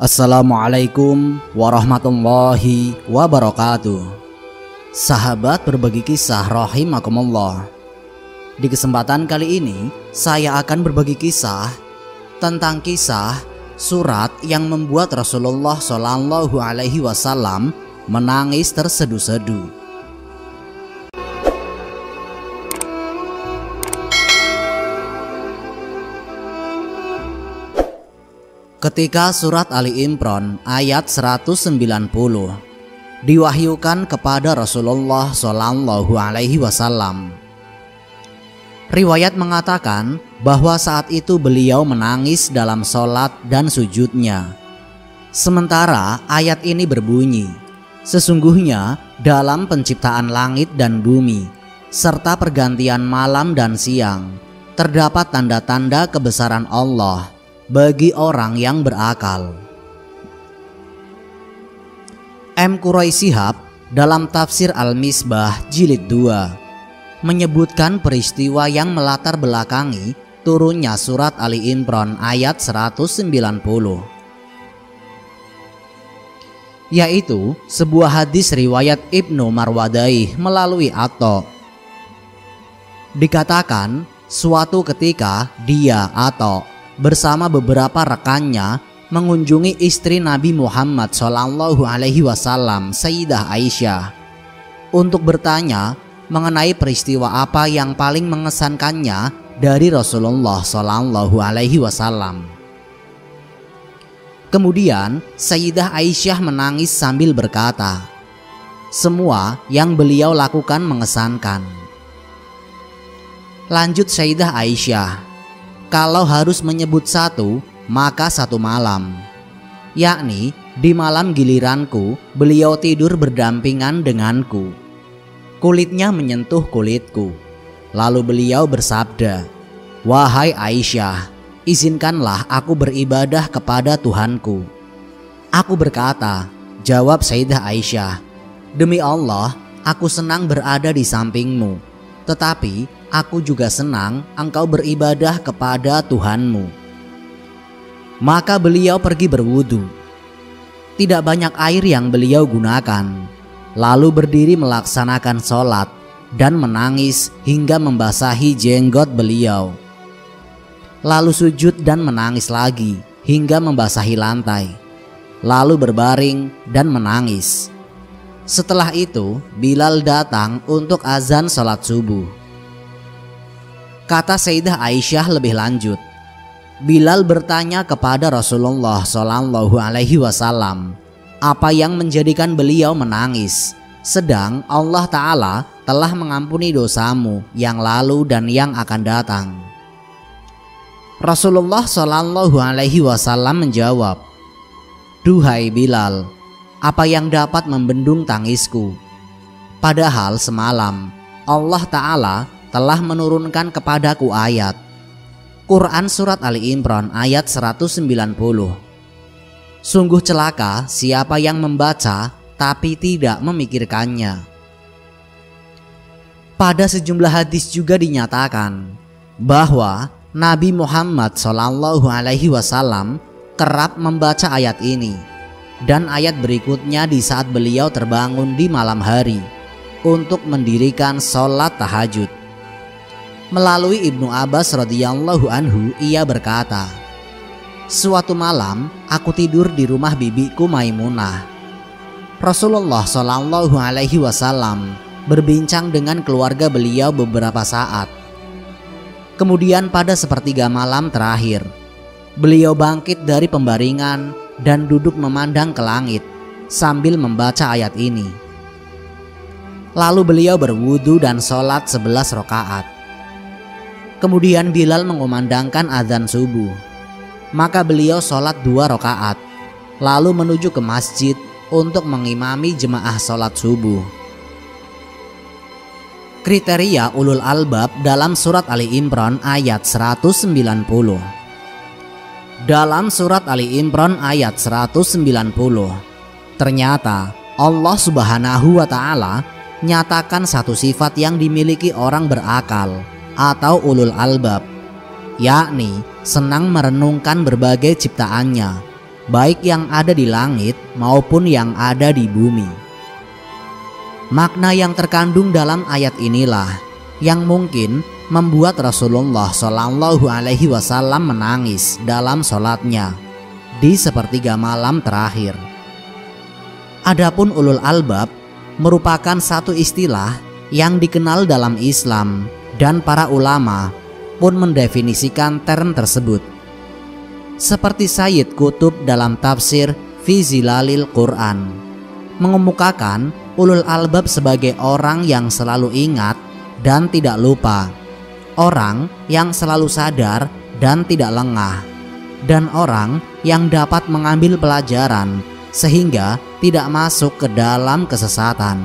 Assalamualaikum warahmatullahi wabarakatuh. Sahabat berbagi kisah rahimakumullah. Di kesempatan kali ini saya akan berbagi kisah tentang kisah surat yang membuat Rasulullah Shallallahu Alaihi Wasallam menangis tersedu-sedu. Ketika surat Ali Imran ayat 190 diwahyukan kepada Rasulullah Shallallahu Alaihi Wasallam. Riwayat mengatakan bahwa saat itu beliau menangis dalam sholat dan sujudnya. Sementara ayat ini berbunyi, sesungguhnya dalam penciptaan langit dan bumi serta pergantian malam dan siang terdapat tanda-tanda kebesaran Allah bagi orang yang berakal. M. Quraisy Shihab dalam tafsir Al-Misbah jilid 2 menyebutkan peristiwa yang melatar belakangi turunnya surat Ali Imran ayat 190, yaitu sebuah hadis riwayat Ibnu Marwadaih melalui Atha. Dikatakan suatu ketika dia Atha bersama beberapa rekannya mengunjungi istri Nabi Muhammad Shallallahu Alaihi Wasallam, Sayyidah Aisyah, untuk bertanya mengenai peristiwa apa yang paling mengesankannya dari Rasulullah Shallallahu Alaihi Wasallam. Kemudian Sayyidah Aisyah menangis sambil berkata, semua yang beliau lakukan mengesankan. Lanjut Sayyidah Aisyah, kalau harus menyebut satu, maka satu malam, yakni di malam giliranku beliau tidur berdampingan denganku. Kulitnya menyentuh kulitku. Lalu beliau bersabda, wahai Aisyah, izinkanlah aku beribadah kepada Tuhanku. Aku berkata, jawab Sayyidah Aisyah, demi Allah, aku senang berada di sampingmu, tetapi aku juga senang engkau beribadah kepada Tuhanmu. Maka beliau pergi berwudu. Tidak banyak air yang beliau gunakan. Lalu berdiri melaksanakan sholat dan menangis hingga membasahi jenggot beliau. Lalu sujud dan menangis lagi hingga membasahi lantai. Lalu berbaring dan menangis. Setelah itu Bilal datang untuk azan sholat subuh. Kata Sayyidah Aisyah lebih lanjut, Bilal bertanya kepada Rasulullah Shallallahu Alaihi Wasallam apa yang menjadikan beliau menangis, sedang Allah Ta'ala telah mengampuni dosamu yang lalu dan yang akan datang. Rasulullah Shallallahu Alaihi Wasallam menjawab, duhai Bilal, apa yang dapat membendung tangisku? Padahal semalam Allah Ta'ala telah menurunkan kepadaku ayat Quran surat Ali Imran ayat 190. Sungguh celaka siapa yang membaca tapi tidak memikirkannya. Pada sejumlah hadis juga dinyatakan bahwa Nabi Muhammad Shallallahu Alaihi Wasallam kerap membaca ayat ini dan ayat berikutnya di saat beliau terbangun di malam hari untuk mendirikan sholat tahajud. Melalui Ibnu Abbas radhiyallahu anhu, ia berkata, suatu malam aku tidur di rumah bibiku Maimunah. Rasulullah Shallallahu Alaihi Wasallam berbincang dengan keluarga beliau beberapa saat. Kemudian pada sepertiga malam terakhir, beliau bangkit dari pembaringan dan duduk memandang ke langit sambil membaca ayat ini. Lalu beliau berwudu dan sholat 11 rakaat. Kemudian Bilal mengumandangkan azan subuh. Maka beliau sholat 2 rakaat, lalu menuju ke masjid untuk mengimami jemaah sholat subuh. Kriteria ulul albab dalam surat Ali Imran ayat 190. Dalam surat Ali Imran ayat 190, ternyata Allah Subhanahu wa Ta'ala nyatakan satu sifat yang dimiliki orang berakal atau ulul albab, yakni senang merenungkan berbagai ciptaannya, baik yang ada di langit maupun yang ada di bumi. Makna yang terkandung dalam ayat inilah yang mungkin membuat Rasulullah Shallallahu Alaihi Wasallam menangis dalam sholatnya di sepertiga malam terakhir. Adapun ulul albab merupakan satu istilah yang dikenal dalam Islam dan para ulama pun mendefinisikan term tersebut. Seperti Sayyid Qutb dalam tafsir Fi Zilalil Quran mengemukakan ulul albab sebagai orang yang selalu ingat dan tidak lupa, orang yang selalu sadar dan tidak lengah, dan orang yang dapat mengambil pelajaran sehingga tidak masuk ke dalam kesesatan.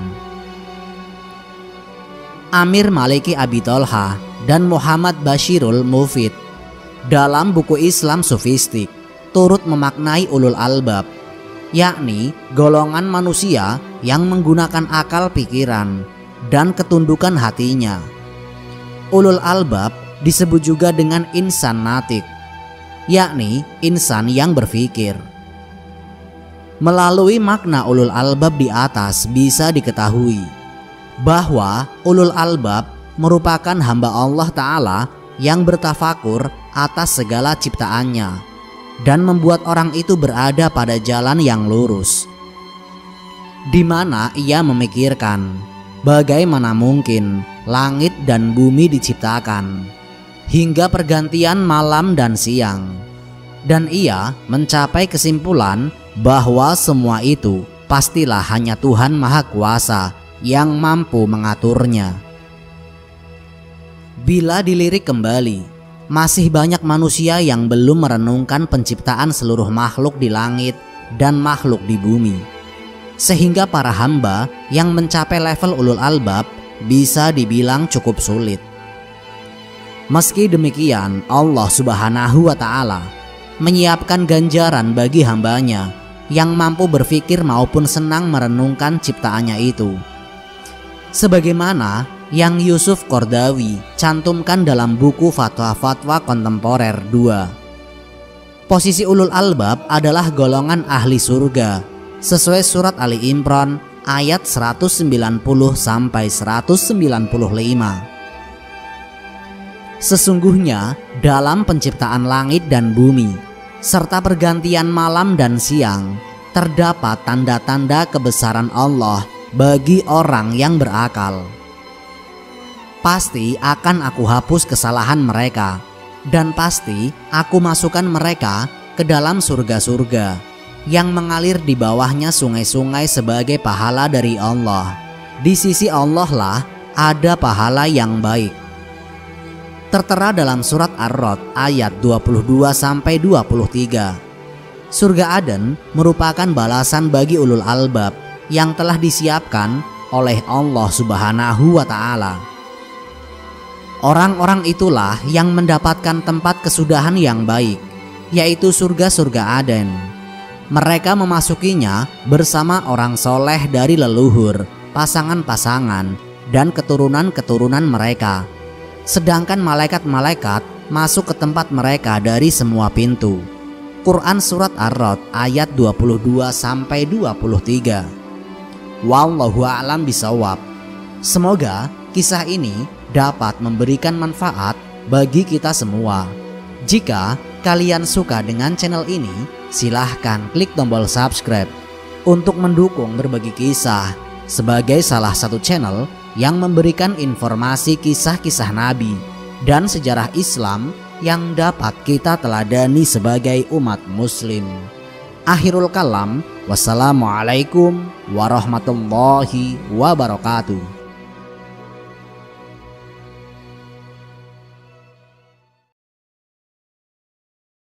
Amir Maliki Abi Tolha dan Muhammad Bashirul Mufid dalam buku Islam Sufistik turut memaknai ulul albab, yakni golongan manusia yang menggunakan akal pikiran dan ketundukan hatinya. Ulul albab disebut juga dengan insan natik, yakni insan yang berpikir. Melalui makna ulul albab di atas bisa diketahui bahwa ulul albab merupakan hamba Allah Ta'ala yang bertafakur atas segala ciptaannya dan membuat orang itu berada pada jalan yang lurus, di mana ia memikirkan bagaimana mungkin langit dan bumi diciptakan hingga pergantian malam dan siang, dan ia mencapai kesimpulan bahwa semua itu pastilah hanya Tuhan Maha Kuasa yang mampu mengaturnya. Bila dilirik kembali, masih banyak manusia yang belum merenungkan penciptaan seluruh makhluk di langit dan makhluk di bumi, sehingga para hamba yang mencapai level ulul albab bisa dibilang cukup sulit. Meski demikian, Allah Subhanahu wa Ta'ala menyiapkan ganjaran bagi hambanya yang mampu berpikir maupun senang merenungkan ciptaannya itu, sebagaimana yang Yusuf Qardawi cantumkan dalam buku Fatwa-Fatwa Kontemporer 2. Posisi ulul albab adalah golongan ahli surga sesuai surat Ali Imran ayat 190 sampai 195. Sesungguhnya dalam penciptaan langit dan bumi serta pergantian malam dan siang terdapat tanda-tanda kebesaran Allah bagi orang yang berakal. Pasti akan aku hapus kesalahan mereka, dan pasti aku masukkan mereka ke dalam surga-surga yang mengalir di bawahnya sungai-sungai sebagai pahala dari Allah. Di sisi Allah lah ada pahala yang baik. Tertera dalam surat Ar-Rod ayat 22-23. Surga Aden merupakan balasan bagi ulul albab yang telah disiapkan oleh Allah Subhanahu wa Ta'ala. Orang-orang itulah yang mendapatkan tempat kesudahan yang baik, yaitu surga-surga Aden. Mereka memasukinya bersama orang soleh dari leluhur, pasangan-pasangan, dan keturunan-keturunan mereka. Sedangkan malaikat-malaikat masuk ke tempat mereka dari semua pintu. Quran Surat Ar-Rod ayat 22-23. Wallahu a'lam bishawab. Semoga kisah ini dapat memberikan manfaat bagi kita semua. Jika kalian suka dengan channel ini, silahkan klik tombol subscribe untuk mendukung berbagi kisah sebagai salah satu channel yang memberikan informasi kisah-kisah Nabi dan sejarah Islam yang dapat kita teladani sebagai umat muslim. Akhirul kalam, wassalamualaikum warahmatullahi wabarakatuh.